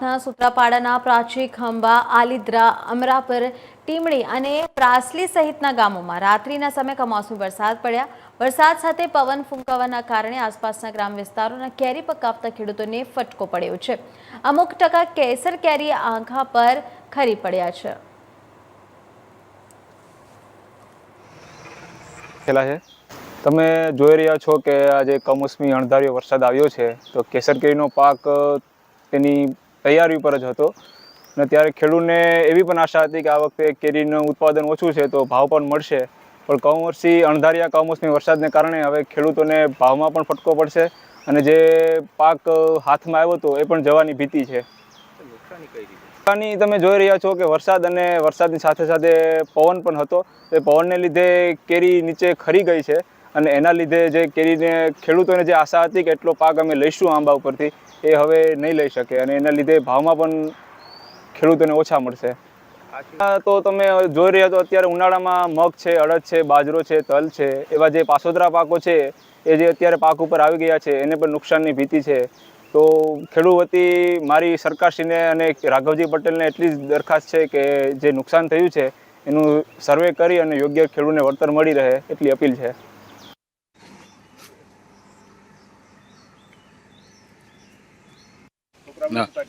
ગુજરાતના સૂત્રાપાડાના પ્રાચી, ખંભા, આલિદ્રા, અમરાપર, ટીમડી અને પ્રાસલી સહિતના ગામોમાં રાત્રિના સમયે કમોસમી વરસાદ પડ્યા। વરસાદ સાથે પવન ફૂંકાવાના કારણે આસપાસના ગ્રામ વિસ્તારોના કેરી પકાવતા ખેડૂતોને ફટકો પડ્યો છે। અમુક ટકા કેસર કેરી આંખા પર ખરી પડ્યા છે। તમે જોઈ રહ્યા છો કે આજે કમોસમી અણધાર્યો વરસાદ આવ્યો છે તો કેસર કેરીનો પાક તેની તૈયારી પર જ હતો અને ત્યારે ખેડૂતને એવી પણ આશા હતી કે આ વખતે કેરીનું ઉત્પાદન ઓછું છે તો ભાવ પણ મળશે, પણ કમોસમી વરસાદને કારણે હવે ખેડૂતોને ભાવમાં પણ ફટકો પડશે અને જે પાક હાથમાં આવ્યો હતો એ પણ જવાની ભીતિ છે। નુકસાની તમે જોઈ રહ્યા છો કે વરસાદ અને વરસાદની સાથે સાથે પવન પણ હતો। એ પવનને લીધે કેરી નીચે ખરી ગઈ છે અને એના લીધે જે કેરીને ખેડૂતોને જે આશા હતી કે એટલો પાક અમે લઈશું આંબા ઉપરથી એ હવે નહીં લઈ શકે અને એના લીધે ભાવમાં પણ ખેડૂતોને ઓછા મળશે। તો તમે જોઈ રહ્યા તો અત્યારે ઉનાળામાં મગ છે, અડદ છે, બાજરો છે, તલ છે, એવા જે પાસોતરા પાકો છે એ જે અત્યારે પાક ઉપર આવી ગયા છે એને પણ નુકસાનની ભીતિ છે। તો ખેડૂત વતી મારી સરકારશ્રીને અને રાઘવજી પટેલને એટલી જ દરખાસ્ત છે કે જે નુકસાન થયું છે એનું સર્વે કરી અને યોગ્ય ખેડૂતને વળતર મળી રહે એટલી અપીલ છે। ના